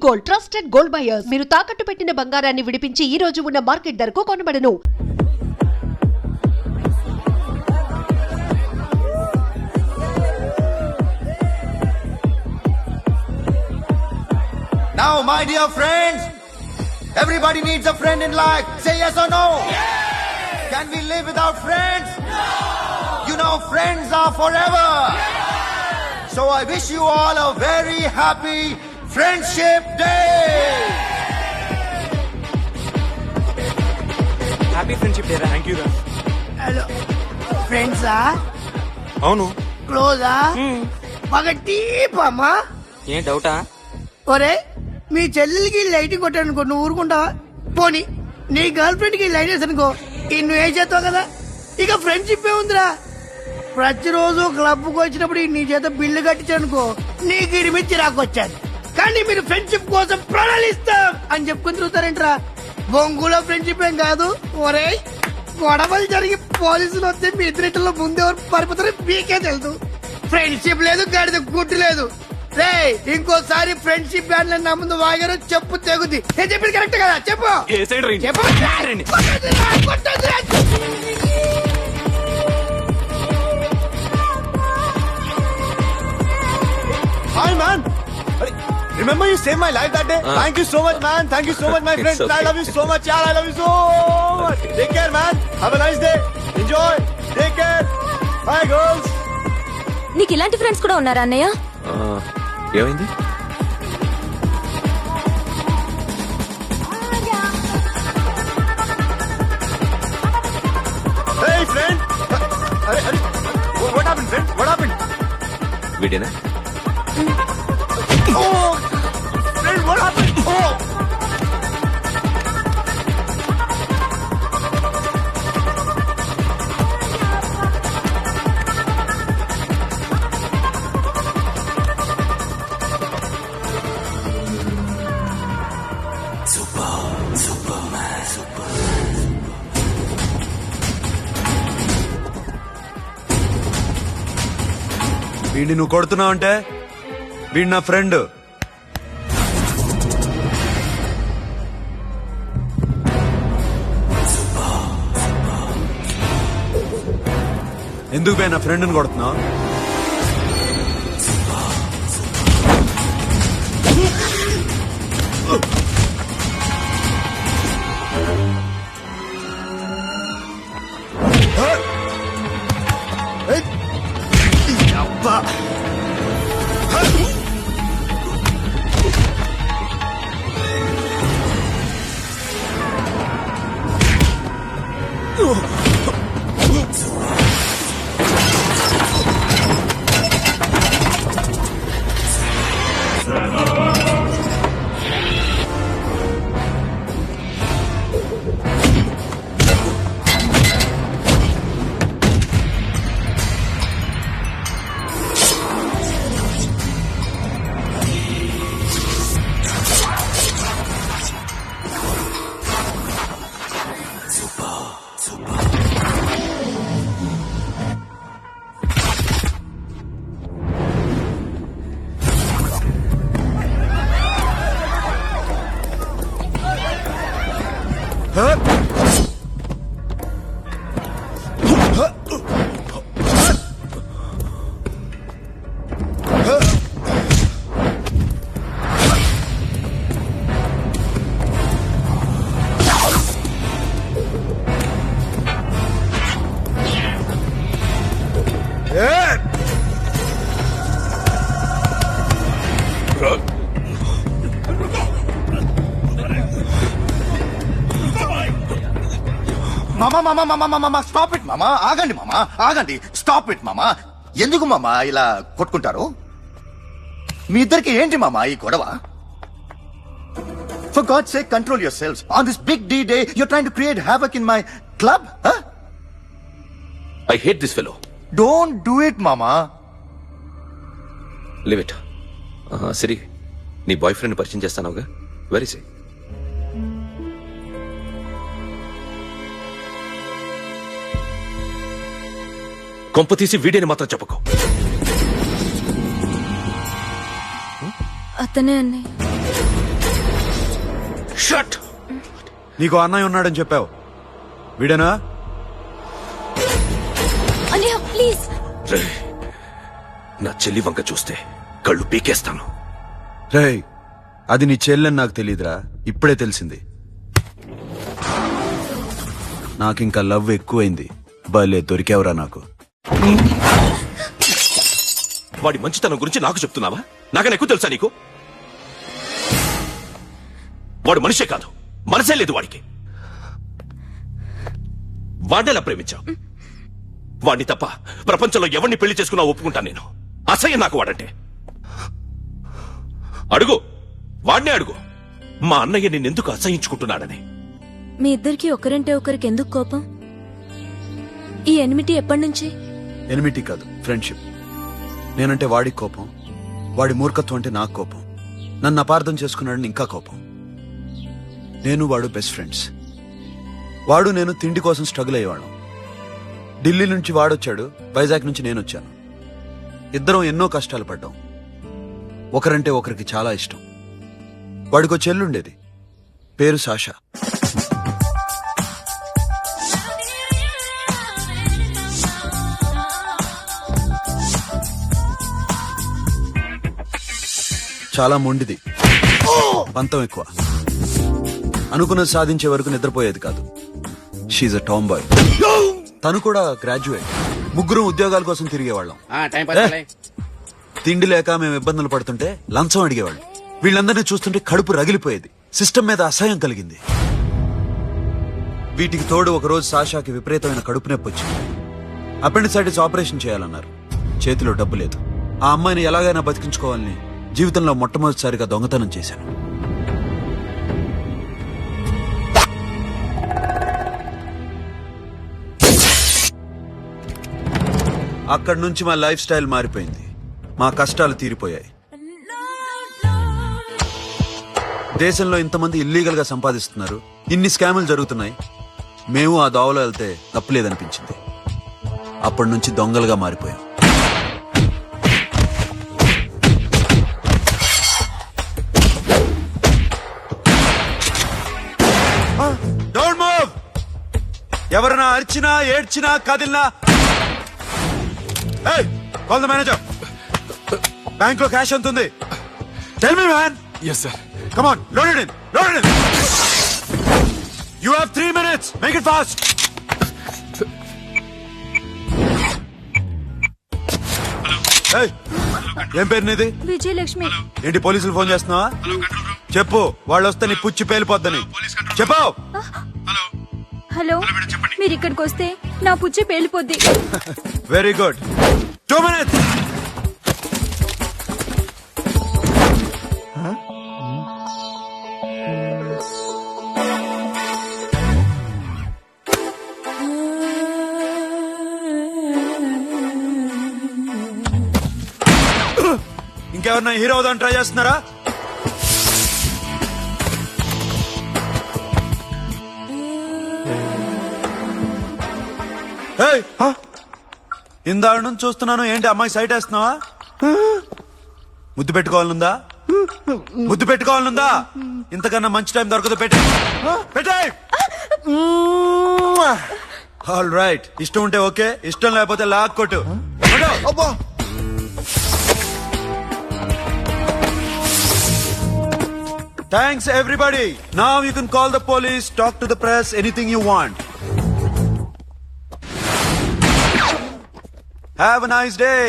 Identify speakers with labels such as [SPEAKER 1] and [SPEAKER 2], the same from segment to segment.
[SPEAKER 1] Gold, trusted gold buyers. మీరు తాకట్టు పెట్టిన బంగారాన్ని విడిపించి ఈ రోజు ఉన్న మార్కెట్ ధరకు కొనబడను.
[SPEAKER 2] Now, my dear friends, everybody needs a friend in life. Say yes or no. Yes. Can we live without friends? No. You know, friends are forever. Yes. So I wish you all a very happy Friendship Day.
[SPEAKER 3] Happy friendship day. Thank you రా.
[SPEAKER 4] Hello ఫ్రెండ్సా?
[SPEAKER 3] అవును.
[SPEAKER 4] క్లోజా? బాగా deep అమ్మా.
[SPEAKER 3] ఏం డౌటా?
[SPEAKER 4] ఒరే, మీ చెల్లెలకి light కొట్టానుకో, నువ్వు ఊరుకుంటావా? పోనీ నీ గర్ల్ ఫ్రెండ్ కి లైట్ వేసానుకో, నువ్వు ఏం చేస్తావు కదా. ఇక ఫ్రెండ్షిప్ ఏ ఉందిరా. ప్రతిరోజు క్లబ్ కు వచ్చినప్పుడు నీ చేత బిల్లు కట్టించానుకో, నీకు ఇడిమిచ్చి రాకొచ్చాను. కానీ మీరు ఫ్రెండ్షిప్ కోసం ప్రణాళిస్తాం అని చెప్పుకుని తిరుగుతారేంట్రా? బొంగులో ఫ్రెండ్షిప్ ఏం కాదు. ఒరే, గొడవలు జరిగి పోలీసులు వస్తే మీ ఇద్దరిలో ముందెవరు పరిపోతారో మీకే తెలుసు. ఫ్రెండ్షిప్ లేదు, గాడిద గుడ్డు లేదు. రే, ఇంకోసారి ఫ్రెండ్షిప్ బ్యాండ్ నా ముందు వాగారు చెప్పు తెగుద్ది. నేను చెప్పింది కరెక్ట్ కదా? చెప్పు చెప్పు.
[SPEAKER 2] Hi, man. Remember you saved my life that day? Thank you so much, man. Thank you so much, my friend.
[SPEAKER 5] okay.
[SPEAKER 2] I love you so much, yaar. I love you so much. Take care, man. Have a nice day. Enjoy. Take care. Bye, girls.
[SPEAKER 6] నీకు ఇలాంటి friends కూడా ఉన్నారా అన్నయ్య?
[SPEAKER 5] ఏమైంది?
[SPEAKER 2] Hey, friend. What happened, friend? What happened?
[SPEAKER 5] వీడేనా?
[SPEAKER 2] Oh, friend, what happened? Oh. వీడిని నువ్వు కొడుతున్నావు అంటే వీడు నా ఫ్రెండ్. ఎందుకు పోయి నా ఫ్రెండ్ని కొడుతున్నావు? మామా స్టాప్ ఇట్ మామా. ఆగండి మామా, ఆగండి. స్టాప్ ఇట్ మామా. ఎందుకు మామా ఇలా కొట్టుకుంటారు? మీ ఇద్దరికి ఏంటి మామా ఈ గొడవ? For God's sake, control yourselves. On this big D-Day, you're trying to create havoc in my club? Huh?
[SPEAKER 5] I hate this fellow.
[SPEAKER 2] Don't do it, mama.
[SPEAKER 5] Leave it. సిరి, నీ బాయ్ ఫ్రెండ్ పరిచయం చేస్తానుగా. వెరీ సే. కొంప తీసి వీడిని మాత్రం చెప్పకు.
[SPEAKER 6] అతనే అన్నయ్య.
[SPEAKER 5] Shut.
[SPEAKER 7] నీకు అన్నయ్య ఉన్నాడని చెప్పావు, వీడేనా?
[SPEAKER 6] అన్నయ్య ప్లీజ్.
[SPEAKER 5] రేయ్, నా చెల్లి వంక చూస్తే కళ్ళు పీకేస్తాను.
[SPEAKER 7] రేయ్, అది నీ చెల్లెని నాకు తెలియదురా, ఇప్పుడే తెలిసింది. నాకింకా లవ్ ఎక్కువైంది. భలే దొరికావురా నాకు.
[SPEAKER 5] వాడి మంచితనం గురించి నాకు చెప్తున్నావా? నాకన్నా ఎక్కువ తెలుసా నీకు? వాడు మనిషే కాదు, మనసే లేదు వాడికి. వాడినెలా ప్రేమించావు? వాడిని తప్ప ప్రపంచంలో ఎవరిని పెళ్లి చేసుకున్నా ఒప్పుకుంటాను నేను. అసహ్యం నాకు వాడంటే. అడుగు, వాడినే అడుగు, మా అన్నయ్య నిన్నెందుకు అసహించుకుంటున్నాడని.
[SPEAKER 6] మీ ఇద్దరికి ఒకరంటే ఒకరికి ఎందుకు కోపం? ఈ ఎనిమిటీ ఎప్పటి నుంచి?
[SPEAKER 7] ఎనిమిటీ కాదు, ఫ్రెండ్షిప్. నేనంటే వాడికి కోపం, వాడి మూర్ఖత్వం అంటే నాకు కోపం. నన్ను అపార్థం చేసుకున్నాడని ఇంకా కోపం. నేను వాడు బెస్ట్ ఫ్రెండ్స్. వాడు నేను తిండి కోసం స్ట్రగుల్ అయ్యేవాళ్ళం. ఢిల్లీ నుంచి వాడొచ్చాడు, వైజాగ్ నుంచి నేను వచ్చాను. ఇద్దరం ఎన్నో కష్టాలు పడ్డాం. ఒకరంటే ఒకరికి చాలా ఇష్టం. వాడికో చెల్లుండేది, పేరు సాషా. చాలా మొండిది, పంతం ఎక్కువ. అనుకున్నది సాధించే వరకు నిద్రపోయేది కాదు. She's a tomboy. తను కూడా గ్రాడ్యుయేట్. ముగ్గురు ఉద్యోగాల కోసం తిరిగేవాళ్ళం. తిండి లేక మేము ఇబ్బందులు పడుతుంటే లంచం అడిగేవాళ్ళం. వీళ్ళందరినీ చూస్తుంటే కడుపు రగిలిపోయేది. సిస్టమ్ మీద అసహ్యం కలిగింది. వీటికి తోడు ఒకరోజు సాషాకి విపరీతమైన కడుపు నొప్పి వచ్చింది. అపెండిసైటిస్ ఆపరేషన్ చేయాలన్నారు. చేతిలో డబ్బు లేదు. ఆ అమ్మాయిని ఎలాగైనా బతికించుకోవాలని జీవితంలో మొట్టమొదటిసారిగా దొంగతనం చేశాను. అక్కడి నుంచి మా లైఫ్ స్టైల్ మారిపోయింది. మా కష్టాలు తీరిపోయాయి. దేశంలో ఇంతమంది ఇల్లీగల్ గా సంపాదిస్తున్నారు, ఇన్ని స్కాములు జరుగుతున్నాయి. మేము ఆ దోవలో వెళ్తే తప్పులేదనిపించింది. అప్పటి నుంచి దొంగలుగా మారిపోయాం. Don't move. ఎవరైనా అరిచినా ఏడ్చినా కదిలినా కాల్ ద మేనేజర్. బ్యాంక్ లో క్యాష్ ఎంత ఉంది? Tell me man.
[SPEAKER 3] Yes sir.
[SPEAKER 7] Come on, load it in, load it in. You have 3 minutes. Make it fast. ఏం పేరు నీది?
[SPEAKER 6] విజయలక్ష్మి.
[SPEAKER 7] ఏంటి పోలీసులు ఫోన్ చేస్తున్నావా? చెప్పు, వాళ్ళు వస్తే నీ పుచ్చి పేలిపోద్దని చెప్పు.
[SPEAKER 6] హలో, మీరు ఇక్కడికి వస్తే నా పుచ్చి పేలిపోద్ది.
[SPEAKER 7] Very good. 2 minutes. ఇంకెవరన్నా హీరో అవుదాం ట్రై చేస్తున్నారా? ఇందాక నుంచి చూస్తున్నాను, ఏంటి అమ్మాయి సైట్ వేస్తున్నావా? ముద్దు పెట్టుకోవాలనుందా? ముద్దు పెట్టుకోవాలనుందా? ఇంతకన్నా మంచి టైం దొరకదు. పెట్టే. ఆల్ రైట్, ఇష్టం ఉంటే ఓకే, ఇష్టం లేకపోతే లాక్కొట్టు. Thanks everybody. Now you can call the police, talk to the press, anything you want. Have a nice day.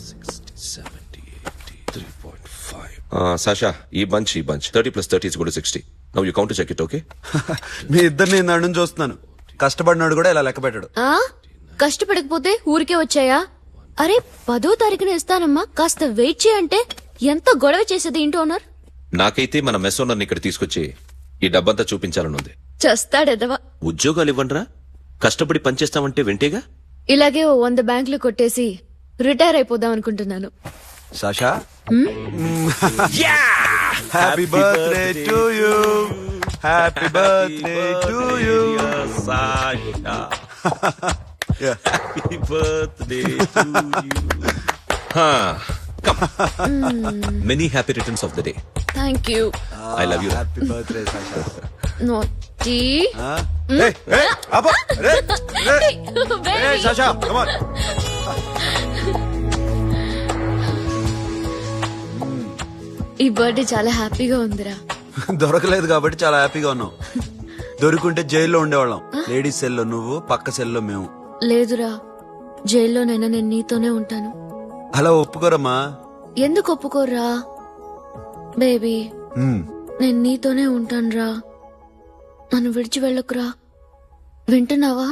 [SPEAKER 5] 60, 70, 80, 3.5. Sasha, ఈ bunch 30 plus 30 is equal to 60. Now you count to check it, okay?
[SPEAKER 7] మీ ఇద్దరిని నేను నన్ను చూస్తున్నాను. కష్టపడినాడు కూడా ఇలా లెక్క పెట్టాడు.
[SPEAKER 6] కష్టపడకపోతే ఊరికే వచ్చాయా? అరే 10వ తారీఖున ఇస్తానమ్మా, కాస్త వెయిట్ చేయంటే ఎంత గొడవ చేసేది ఇంటి ఓనర్.
[SPEAKER 5] నాకైతే మన మెస్ ఓనర్ని ఇక్కడ తీసుకొచ్చి ఈ డబ్బంతా చూపించాలనుంది.
[SPEAKER 6] చస్తాడెదవా.
[SPEAKER 5] ఉద్యోగాలు ఇవ్వండిరా, కష్టపడి పనిచేస్తామంటే వింటేగా.
[SPEAKER 6] ఇలాగే 100 బ్యాంకులు కొట్టేసి రిటైర్ అయిపోదాం అనుకుంటున్నాను.
[SPEAKER 7] Sasha, happy birthday to you. Happy birthday to you
[SPEAKER 5] Sasha. Happy birthday to you. Come. Many happy returns of the day.
[SPEAKER 6] Thank you.
[SPEAKER 5] I love you.
[SPEAKER 7] Happy birthday Sasha.
[SPEAKER 6] నోటీ.
[SPEAKER 7] Sasha come on.
[SPEAKER 6] ఈ birthday చాలా హ్యాపీగా ఉందిరా.
[SPEAKER 7] దొరకలేదు కాబట్టి చాలా హ్యాపీగా ఉన్నాం. దొరుకుంటే జైల్లో ఉండేవాళ్ళం. లేడీస్ సెల్లో నువ్వు, పక్క సెల్లో మేము.
[SPEAKER 6] లేదురా, జైల్లోనైనా నేను నీతోనే ఉంటాను.
[SPEAKER 7] అలా ఒప్పుకోరమ్మా.
[SPEAKER 6] ఎందుకు ఒప్పుకోర్రా బేబీ? నేను నీతోనే ఉంటానురా. నన్ను విడిచి వెళ్ళకురా. వింటున్నావా?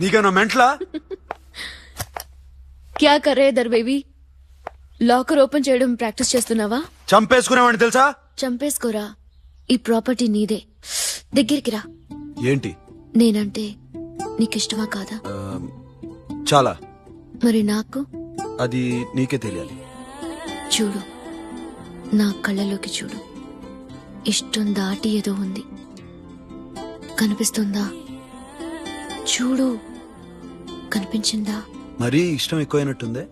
[SPEAKER 7] నీకేనా మెంట్లా?
[SPEAKER 6] క్యా కరే ఇధర్ బేబీ? లాకర్ ఓపెన్ చేయడం ప్రాక్టీస్ చేస్తున్నావా?
[SPEAKER 7] చంపేసుకునేవాడిని తెలుసా?
[SPEAKER 6] చంపేసుకోరా. ఈ ప్రాపర్టీ నీదే. దగ్గరికి రా.
[SPEAKER 7] ఏంటి?
[SPEAKER 6] నేనంటే నీకిష్టమా కాదా?
[SPEAKER 7] చాలా.
[SPEAKER 6] మరి నాకు?
[SPEAKER 7] అది నీకే తెలియాలి.
[SPEAKER 6] చూడు, నా కళ్ళలోకి చూడు. ఇష్టం దాటి ఏదో ఉంది. కనిపిస్తుందా? చూడు, కనిపించిందా?
[SPEAKER 7] మరీ ఇష్టం ఎక్కువైనట్టుందే.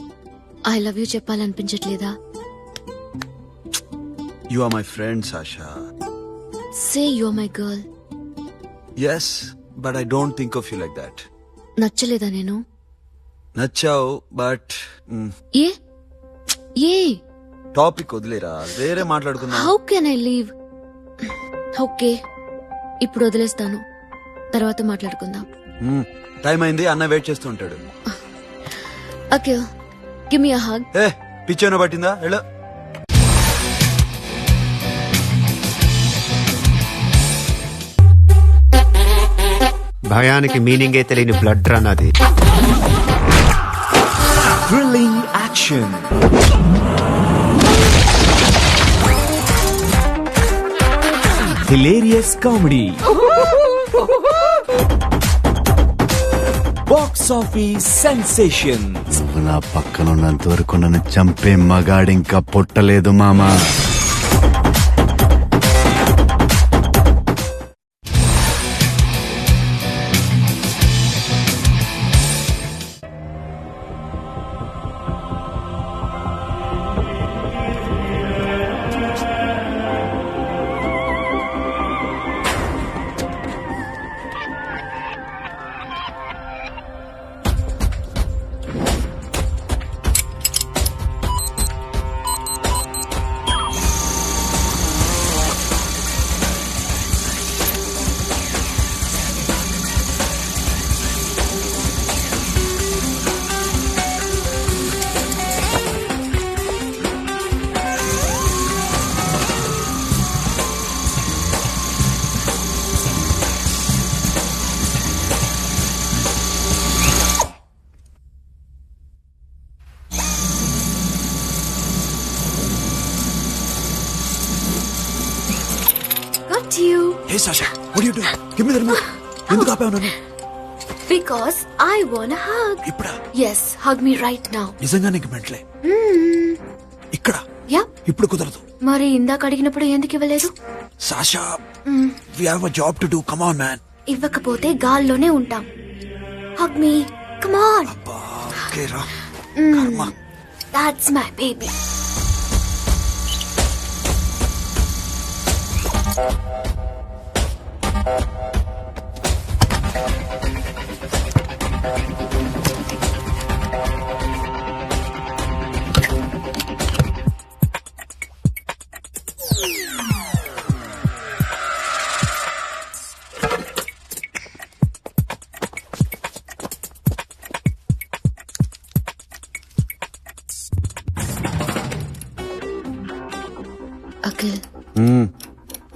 [SPEAKER 6] ఐ లవ్ యూ చెప్పాలనిపించట్లేదా?
[SPEAKER 7] You are my friend Sasha.
[SPEAKER 6] Say you are my girl.
[SPEAKER 7] Yes, but I don't think of you like that.
[SPEAKER 6] నచ్చలేదా నేను?
[SPEAKER 7] నచ్చావు, బట్
[SPEAKER 6] ఏ ఏ
[SPEAKER 7] టాపిక్ వదిలేరా, వేరే మాట్లాడుకుందాం.
[SPEAKER 6] How can I leave? Okay, ఇప్పుడు వదిలేస్తాను, తర్వాత మాట్లాడుకుందాం.
[SPEAKER 7] టైం అయింది, అన్న వెయిట్ చేస్తూ ఉంటాడు.
[SPEAKER 6] Okay, give me a hug.
[SPEAKER 7] ఏ పిచ్చేనో పట్టిందా? హలో.
[SPEAKER 8] భయానికి మీనింగే తెలియని బ్లడ్ రన్ అది. Thrilling action, hilarious comedy, box office sensation.
[SPEAKER 9] నా పక్కన ఉన్నంత వరకు నన్ను చంపే మగాడింకా పుట్టలేదు మామా.
[SPEAKER 7] Hey Sasha, what are you doing? Give me the remote. ఎందుకు ఆపావు నన్ను?
[SPEAKER 6] Because I want a hug.
[SPEAKER 7] ఇప్పుడా?
[SPEAKER 6] Yes, hug me right now.
[SPEAKER 7] నిజంగా నీకు మెంట్లే? ఇక్కడ?
[SPEAKER 6] Yeah.
[SPEAKER 7] ఇప్పుడు కుదరదు.
[SPEAKER 6] మరి ఇందాక అడిగినప్పుడు ఎందుకు ఇవ్వలేదు?
[SPEAKER 7] Sasha, we have a job to do. Come on, man.
[SPEAKER 6] ఇవ్వకపోతే గాల్లోనే ఉంటాం. Hug me. Come on.
[SPEAKER 7] అబ్బా, okay రా. Karma.
[SPEAKER 6] That's my baby. Akhil,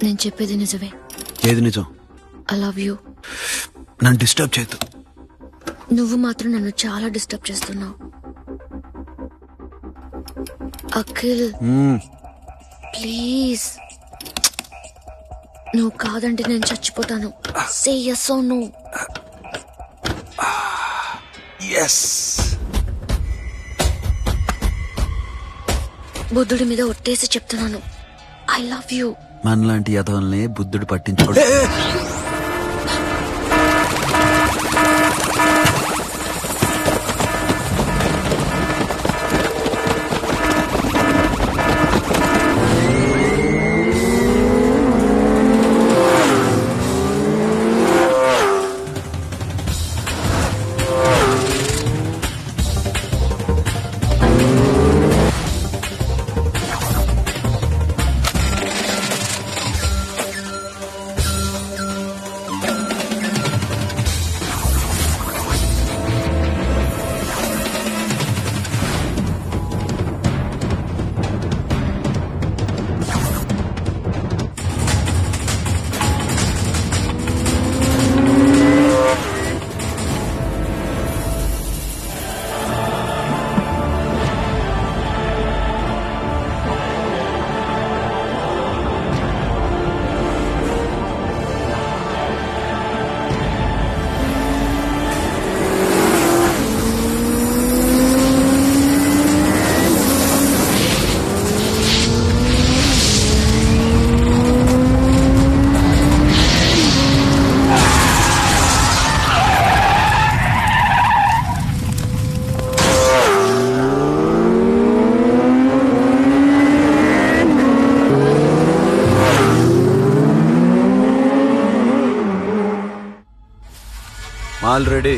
[SPEAKER 6] నేను చెప్పేది నిజమే.
[SPEAKER 7] ఏది నిజం?
[SPEAKER 6] I love you.
[SPEAKER 7] నన్ను డిస్టర్బ్ చేయొద్దు.
[SPEAKER 6] నువ్వు మాత్రం నన్ను చాలా డిస్టర్బ్ చేస్తున్నావు. అఖిల్ ప్లీజ్, నువ్వు కాదంటే నేను చచ్చిపోతాను. సే yes or no.
[SPEAKER 7] ఎస్.
[SPEAKER 6] బుద్ధుడి మీద ఒట్టేసి చెప్తున్నాను, ఐ లవ్ యూ.
[SPEAKER 7] మనలాంటి యథవల్ని బుద్ధుడు పట్టించుకోడు. Already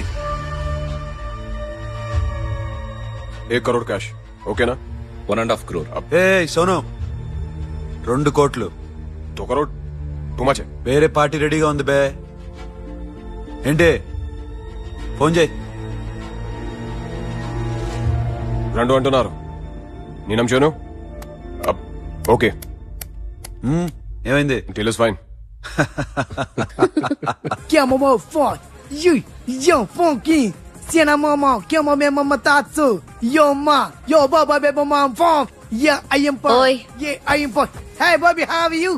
[SPEAKER 10] 1 crore cash. ఓకేనా?
[SPEAKER 5] 1.5 crore.
[SPEAKER 7] ఏ సోను, 2 కోట్లు.
[SPEAKER 10] 2 crore టూ మచ్.
[SPEAKER 7] వేరే పార్టీ రెడీగా ఉంది బే. ఏంటి? ఫోన్ చేయి.
[SPEAKER 10] 2 అంటున్నారు. నీ నమ్మును. ఓకే.
[SPEAKER 7] ఏమైంది?
[SPEAKER 10] Deal is fine.
[SPEAKER 4] Que maman fort. Yo funky. Siena maman, que maman mama tatsu. Yo ma, yo baba beba mom funk. Yeah, I am fun.
[SPEAKER 6] Oi.
[SPEAKER 4] Yeah, I am fun. Hey Bobby, how are you?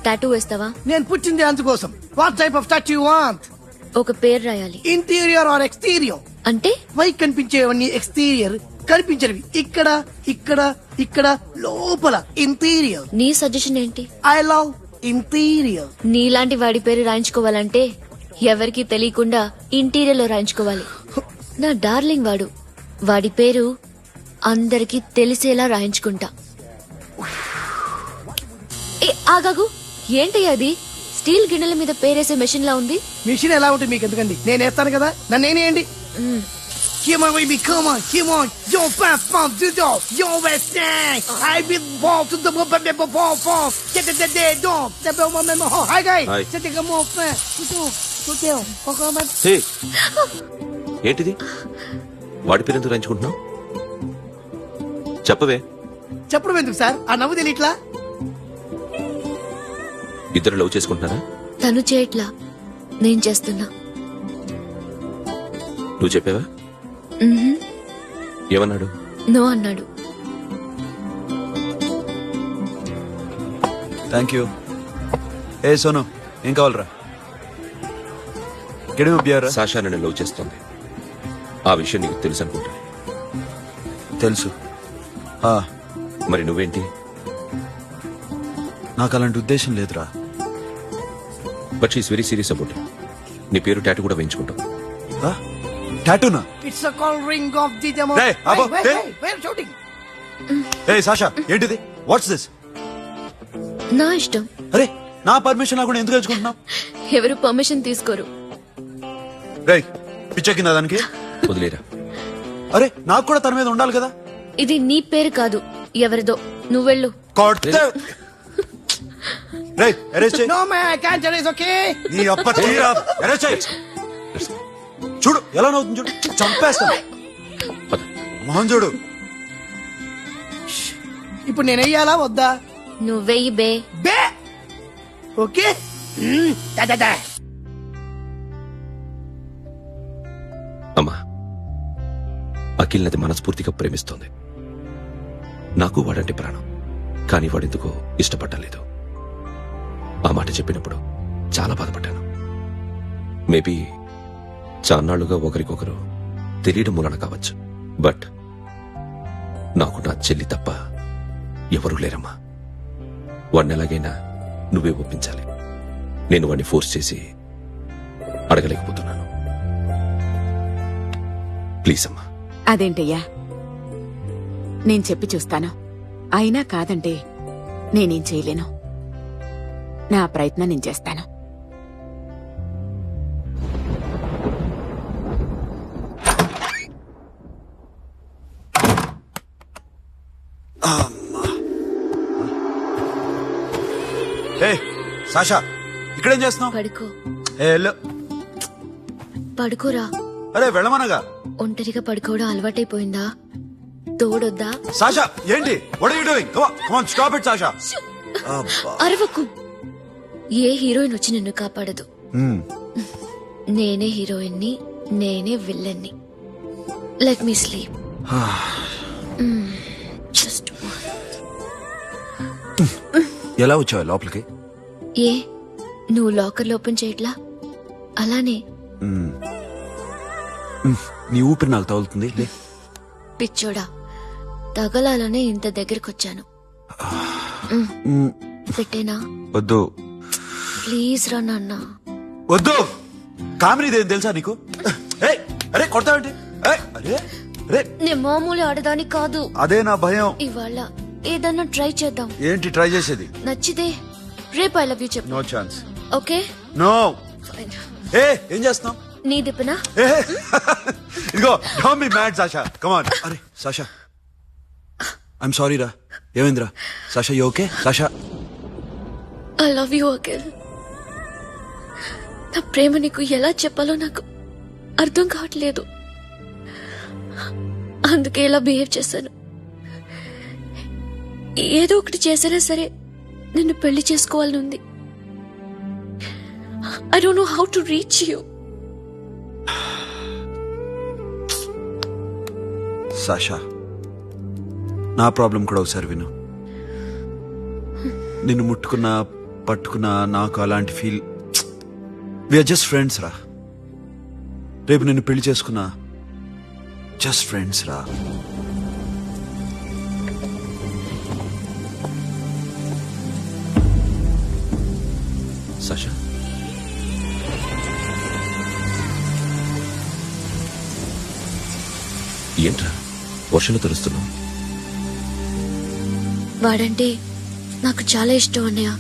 [SPEAKER 6] Tattoo వేస్తావా?
[SPEAKER 4] నేను పుట్టింది అందుకోసం. What type of tattoo you want?
[SPEAKER 6] ఒక పేరు రాయాలి.
[SPEAKER 4] Interior or exterior?
[SPEAKER 6] అంటే
[SPEAKER 4] పై కనిపించేవన్నీ exterior, కనిపించేవి ఇక్కడ ఇక్కడ ఇక్కడ లోపల ఇంటీరియర్.
[SPEAKER 6] నీ సజెషన్ ఏంటి?
[SPEAKER 4] I love interior.
[SPEAKER 6] నీలాంటి వాడి పేరు రాయించుకోవాలంటే ఎవరికి తెలియకుండా ఇంటీరియర్ లో రాయించుకోవాలి. నా డార్లింగ్ వాడు, వాడి పేరు అందరికి తెలిసేలా రాయించుకుంటా. ఏ ఆగాగు, ఏంటయ్యా అది? స్టీల్ గిన్నెల మీద పేరేసే మెషిన్ లా ఉంది.
[SPEAKER 4] మిషన్ ఎలా ఉంటుంది మీకు ఎందుకండి? నేను వేస్తాను కదా, నన్ను నేనేయండి. Come on, baby, come on, come on. Yo, fast, fast, do it. Yo, West End. I will ball to the ball. Get the dog. The bell, my Hi, guys.
[SPEAKER 5] Hi.
[SPEAKER 4] Sit the more fast. Good deal.
[SPEAKER 5] హే, ఏంటిది? వాడి పేరు ఎందుకు రాయించుకుంటున్నావు? చెప్పవే.
[SPEAKER 4] చెప్పడం ఎందుకు sir? ఆ నవ్వు తెలియట్లా?
[SPEAKER 5] ఇద్దరు లవ్ చేసుకుంటున్నారా?
[SPEAKER 6] తను చేయట్లా, నేను చేస్తున్నా.
[SPEAKER 5] నువ్వు చెప్పావా? ఏమన్నాడు?
[SPEAKER 6] నో అన్నాడు.
[SPEAKER 7] Thank you. ఏ సోను, ఏం కావాలరా?
[SPEAKER 5] సాషా నన్ను లవ్ చేస్తుంది. ఆ విషయం నీకు తెలుసు అనుకుంటా.
[SPEAKER 7] తెలుసు.
[SPEAKER 5] మరి నువ్వేంటి?
[SPEAKER 7] నాకు అలాంటి ఉద్దేశం లేదురా.
[SPEAKER 5] But she is very serious about it. నీ పేరు టాటూ కూడా వేయించుకుంటాం.
[SPEAKER 7] టాటూనా?
[SPEAKER 4] It's a call ring of the demo.
[SPEAKER 7] Hey, Abba, hey.
[SPEAKER 4] We're shooting.
[SPEAKER 7] A Sasha, ఏంటిది? What's this?
[SPEAKER 6] నా ఇష్టం.
[SPEAKER 7] అరే నా పర్మిషన్ లేకుండా ఎందుకు తెచ్చుకుంటున్నావు?
[SPEAKER 6] ఎవరు పర్మిషన్ తీసుకోరు.
[SPEAKER 7] రేయ్ పిచ్చెక్కిందా దానికి?
[SPEAKER 5] వదిలేరా.
[SPEAKER 7] అరే నాకు కూడా తన మీద ఉండాలి కదా.
[SPEAKER 6] ఇది నీ పేరు కాదు, ఎవరిదో. నువ్వెళ్ళు.
[SPEAKER 7] కొడితే రేయ్ అరెస్ట్ చేయి.
[SPEAKER 4] No man I can't it's okay.
[SPEAKER 7] నీ అప్ప తీరా అరెస్ట్ చేయి. చూడు ఎలా నవ్వుతుంది చూడు, చంపేస్తాను. మోహన్ చూడు.
[SPEAKER 4] ఇప్పుడు నేను వెయ్యాలా వద్దా?
[SPEAKER 6] నువ్వెయ్యి బే.
[SPEAKER 4] బే ఓకే.
[SPEAKER 5] అమ్మా, అఖిల్ నది మనస్ఫూర్తిగా ప్రేమిస్తోంది. నాకు వాడంటే ప్రాణం, కానీ వాడెందుకో ఇష్టపడలేదు. ఆ మాట చెప్పినప్పుడు చాలా బాధపడ్డాను. మేబీ చాన్నాళ్లుగా ఒకరికొకరు తెలియడం మూలన కావచ్చు. బట్ నాకు నా చెల్లి తప్ప ఎవరూ లేరమ్మా. వాడిని ఎలాగైనా నువ్వే ఒప్పించాలి. నేను వాడిని ఫోర్స్ చేసి అడగలేకపోతున్నాను. ప్లీజ్ అమ్మా.
[SPEAKER 11] అదేంటయ్యా, నేను చెప్పి చూస్తాను. అయినా కాదంటే నేనేం చేయలేను. నా ప్రయత్నం నేను చేస్తాను.
[SPEAKER 7] ఏ సాషా, ఇక్కడేం చేస్తున్నావు?
[SPEAKER 6] పడుకో. పడుకోరా.
[SPEAKER 7] అరే వెళ్ళమనగా.
[SPEAKER 6] ఒంటరిగా పడుకోవడం అలవాటైపోయిందా? తోడొద్దా?
[SPEAKER 7] సాషా ఏంటి? What are you doing? Come on stop it Sasha.
[SPEAKER 6] అరవకు. ఏ హీరోయిన్ వచ్చి నిన్ను కాపాడదు. నేనే హీరోయిన్ ని, నేనే విల్లన్ ని. Let me sleep. జస్ట్
[SPEAKER 7] ఎలా వచ్చావు లోపలికి?
[SPEAKER 6] ఏ నువ్వు లాకర్ ఓపెన్ చేయట్లా? అలానే.
[SPEAKER 7] నీ ఊపిరి నాకు తగులుతుంది. లే
[SPEAKER 6] పిచ్చోడా, తగలాలనే ఇంత దగ్గరకొచ్చాను. పెట్టేనా?
[SPEAKER 7] వద్దు
[SPEAKER 6] ప్లీజ్ రా నాన్న.
[SPEAKER 7] వద్దు. కామినీదేం తెలుసా నీకు? అరే కొడతావేంటి? అరే
[SPEAKER 6] నేను మామూలు ఆడదాని కాదు.
[SPEAKER 7] అదే నా భయం.
[SPEAKER 6] ఇవాళ ఏదన్నా ట్రై చేద్దాం.
[SPEAKER 7] ఏంటి ట్రై చేసేది?
[SPEAKER 6] నచ్చితే రేపు ఐ లవ్ యూ చెప్పు.
[SPEAKER 7] No chance.
[SPEAKER 6] Okay
[SPEAKER 7] no. ఏం చేస్తున్నావు?
[SPEAKER 6] నీ దిప్పనా?
[SPEAKER 7] ఇదిగో don't be mad Sasha. Come on. అరే సాషా ఐఎమ్ సారీ రా. ఏమైందిరా? Sasha you okay? Sasha
[SPEAKER 6] I love you Akhil. నా ప్రేమ నీకు ఎలా చెప్పాలో నాకు అర్థం కావట్లేదు. అందుకే ఇలా బిహేవ్ చేశాను. ఏదో ఒకటి చేసినా సరే నిన్ను పెళ్లి చేసుకోవాలని ఉంది. I don't know how to reach you.
[SPEAKER 7] Sasha నా ప్రాబ్లం కూడా ఒకసారి విను. నిన్ను ముట్టుకున్నా పట్టుకున్నా నాకు అలాంటి ఫీల్. వీఆర్ జస్ట్ ఫ్రెండ్స్ రా. రేపు నిన్ను పెళ్లి చేసుకున్నా జస్ట్ ఫ్రెండ్స్ రా.
[SPEAKER 5] సాషా, ఏంట్రా వర్షంలో తెలుస్తున్నావు?
[SPEAKER 6] వాడంటే నాకు చాలా ఇష్టం అన్నయ్య.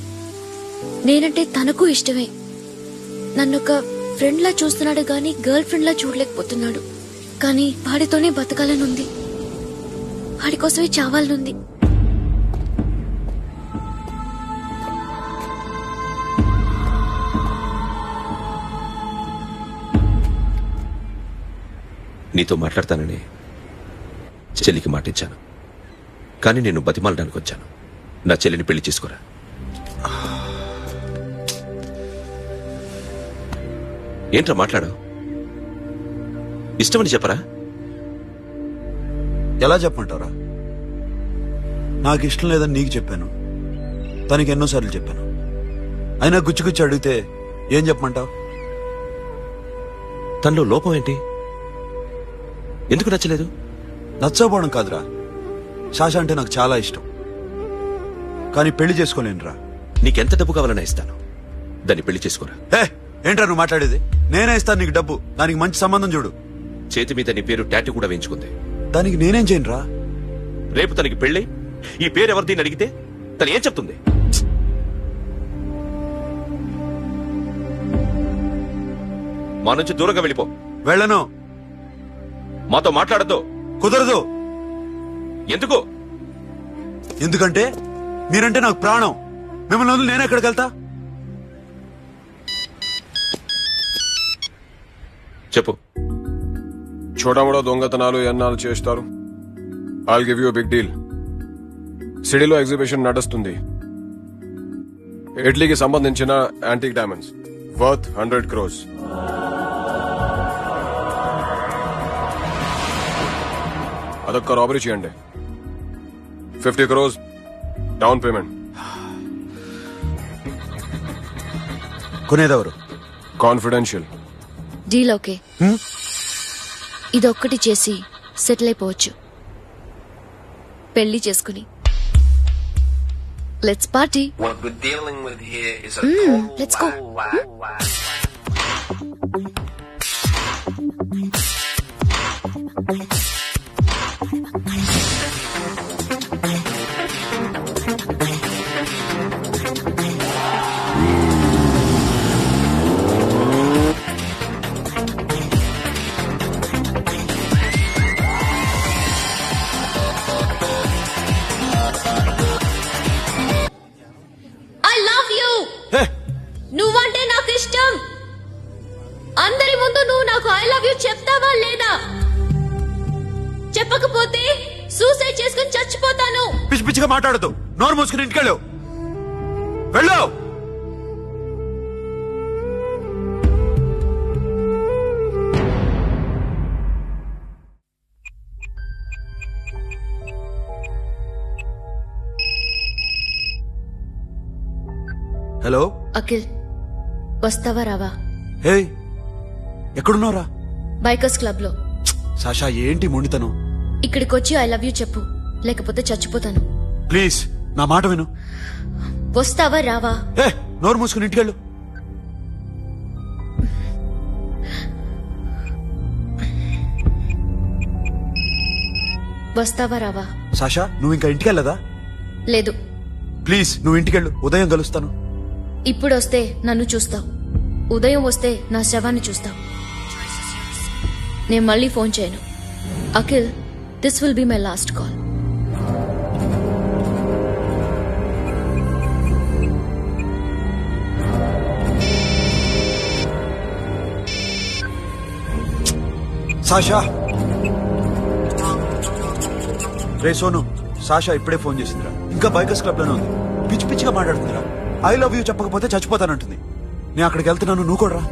[SPEAKER 6] నేనంటే తనకు ఇష్టమే. నన్ను ఒక ఫ్రెండ్ లా చూస్తున్నాడు గాని గర్ల్ ఫ్రెండ్ లా చూడలేకపోతున్నాడు. కానీ వాడితోనే బతకాలనుంది, వాడి కోసమే చావాలనుంది.
[SPEAKER 5] నీతో మాట్లాడతానని చెల్లికి మాటిచ్చాను, కానీ నేను బతిమాలడానికి వచ్చాను. నా చెల్లిని పెళ్లి చేసుకోరా. ఏంట్రా మాట్లాడావు? ఇష్టమని చెప్పరా?
[SPEAKER 7] ఎలా చెప్పమంటారా? నాకు ఇష్టం లేదని నీకు చెప్పాను, తనకి ఎన్నోసార్లు చెప్పాను. అయినా గుచ్చి అడిగితే ఏం చెప్పమంటావు?
[SPEAKER 5] తనలో లోపం ఏంటి? ఎందుకు నచ్చలేదు?
[SPEAKER 7] నచ్చకపోవడం కాదురా, శాషా అంటే నాకు చాలా ఇష్టం, కానీ పెళ్లి చేసుకోలేనురా.
[SPEAKER 5] నీకెంత డబ్బు కావాలన్నా ఇస్తాను, దాన్ని పెళ్లి చేసుకోరా.
[SPEAKER 7] ఏంట్రా నువ్వు మాట్లాడేది? నేనే ఇస్తాను నీకు డబ్బు, దానికి మంచి సంబంధం చూడు.
[SPEAKER 5] చేతి మీద నీ పేరు టాటూ కూడా వేయించుకుంది.
[SPEAKER 7] దానికి నేనేం చేయనురా?
[SPEAKER 5] రేపు తనకి పెళ్ళి ఈ పేరు ఎవరిది అడిగితే తను ఏం చెప్తుంది? మా నుంచి దూరంగా వెళ్ళిపో.
[SPEAKER 7] వెళ్ళను.
[SPEAKER 5] మాతో మాట్లాడద్దు.
[SPEAKER 7] కుదరదు.
[SPEAKER 5] ఎందుకు?
[SPEAKER 7] ఎందుకంటే మీరంటే నాకు ప్రాణం. మిమ్మల్ని వదిలి నేను ఎక్కడికి వెళ్తా?
[SPEAKER 5] చెప్పు.
[SPEAKER 10] చోటామోటా దొంగతనాలు ఎన్నాళ్ళు చేస్తారు? I'll give you big deal. సిటీలో ఎగ్జిబిషన్ నడుస్తుంది. ఇటలీకి సంబంధించిన యాంటిక్ డైమండ్స్ వర్త్ 100 crores. అదొక్క రాబరీ చేయండి. 50 crores డౌన్ పేమెంట్.
[SPEAKER 7] కొనేదెవరు?
[SPEAKER 10] కాన్ఫిడెన్షియల్.
[SPEAKER 6] Deal okay. ఇదొక్కటి చేసి సెటిల్ అయిపోవచ్చు. పెళ్లి చేసుకుని లెట్స్ పార్టీ. Let's go. నువ్వంటే నాకు ఇష్టం. అందరి ముందు నువ్వు నాకు ఐ లవ్ యూ చెప్తావా లేదా? చెప్పకపోతే సూసైడ్ చేసుకుని చచ్చిపోతాను.
[SPEAKER 7] పిచ్చి పిచ్చిగా మాట్లాడదు. నోరు మూసుకుని ఇంటికెళ్ళు. వెళ్ళు. హలో
[SPEAKER 6] అఖిల్, వస్తావా రావా?
[SPEAKER 7] హే, ఎక్కడున్నావురా?
[SPEAKER 6] బైకర్స్ క్లబ్ లో.
[SPEAKER 7] సాషా, ఏంటి మొండితనం?
[SPEAKER 6] ఇక్కడికి వచ్చి ఐ లవ్ యూ చెప్పు, లేకపోతే చచ్చిపోతాను.
[SPEAKER 7] ప్లీజ్ నా మాట విను.
[SPEAKER 6] వస్తావా రావా?
[SPEAKER 7] ఏ, నోరు మూసుకుని ఇంటికెళ్ళు.
[SPEAKER 6] వస్తావా రావా?
[SPEAKER 7] సాషా, నువ్వు ఇంకా ఇంటికెళ్ళదా?
[SPEAKER 6] లేదు.
[SPEAKER 7] ప్లీజ్ నువ్వు ఇంటికెళ్ళు. ఉదయం కలుస్తాను.
[SPEAKER 6] ఇప్పుడు వస్తే నన్ను చూస్తావు, ఉదయం వస్తే నా శవాన్ని చూస్తావు. నేను మళ్ళీ ఫోన్ చేయను. Akhil, this will be my last call.
[SPEAKER 7] Sasha. Ray Sonu, Sasha ఇప్పుడే ఫోన్ చేసిందిరా. ఇంకా బైకర్స్ క్లబ్ లోనే ఉంది. పిచ్చి పిచ్చిగా మాట్లాడుతుందిరా. ఐ లవ్ యూ చెప్పకపోతే చచ్చిపోతానంటుంది. నేను అక్కడికి వెళ్తున్నాను, నువ్వు కూడా రా.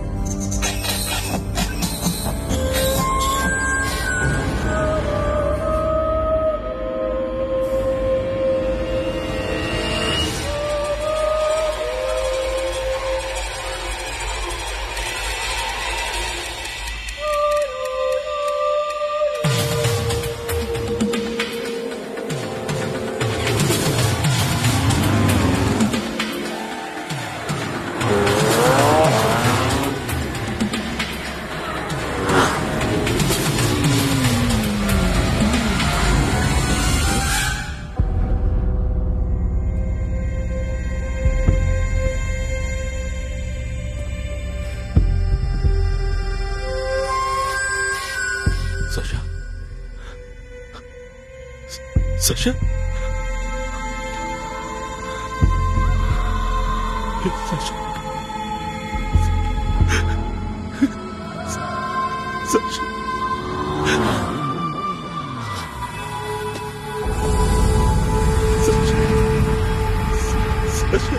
[SPEAKER 5] Sasha? Sasha? Sasha? Sasha? Sasha?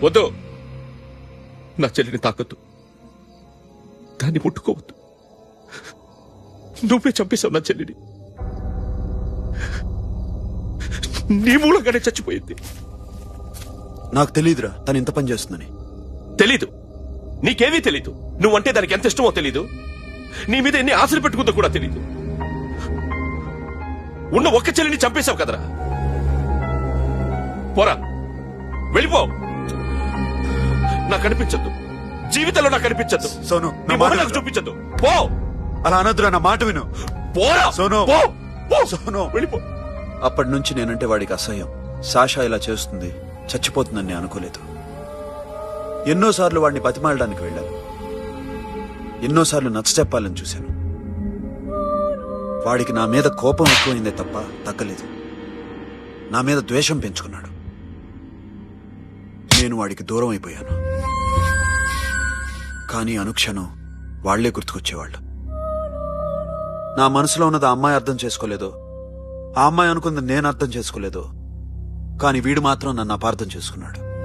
[SPEAKER 5] వద్దు, నా చెల్లిని తాకొద్దు, దాన్ని ముట్టుకోవద్దు. నువ్వే చంపేశావు నా చెల్లిని. నీ మూలంగానే చచ్చిపోయింది.
[SPEAKER 7] నాకు తెలీదురా తను ఇంత పని చేస్తుందని.
[SPEAKER 5] తెలీదు, నీకేమీ తెలీదు. నువ్వంటే దానికి ఎంత ఇష్టమో తెలీదు. నీ మీద ఎన్ని ఆశలు పెట్టుకుందో కూడా తెలీదు. ఉన్న ఒక్క చెల్లిని చంపేశావు కదరా. పోరా, వెళ్ళిపో. నాకు కనిపించద్దు, జీవితంలో నాకు కనిపించద్దు.
[SPEAKER 7] సోను,
[SPEAKER 5] నీ
[SPEAKER 7] నా
[SPEAKER 5] మొహం
[SPEAKER 7] మాట
[SPEAKER 5] నాకు చూపించద్దు. పో.
[SPEAKER 7] అలా అనొద్దురా, నా మాట విను.
[SPEAKER 5] పోరా.
[SPEAKER 7] సోను.
[SPEAKER 5] పో. పో.
[SPEAKER 7] సోను.
[SPEAKER 5] వెళ్ళిపో.
[SPEAKER 7] అప్పటి నుంచి నేనంటే వాడికి అసహ్యం. సాషా ఇలా చేస్తుంది, చచ్చిపోతుందని నేను అనుకోలేదు. ఎన్నోసార్లు వాడిని బతిమాలడానికి వెళ్ళాను, ఎన్నోసార్లు నచ్చచెప్పాలని చూశాను. వాడికి నా మీద కోపం ఎక్కువైందే తప్ప తగ్గలేదు. నా మీద ద్వేషం పెంచుకున్నాడు. నేను వాడికి దూరం అయిపోయాను. కానీ అనుక్షణం వాళ్లే గుర్తుకొచ్చేవాళ్ళు. నా మనసులో ఉన్నది ఆ అమ్మాయి అర్థం చేసుకోలేదో, ఆ అమ్మాయి అనుకుంది నేను అర్థం చేసుకోలేదో, కానీ వీడు మాత్రం నన్ను అపార్థం చేసుకున్నాడు.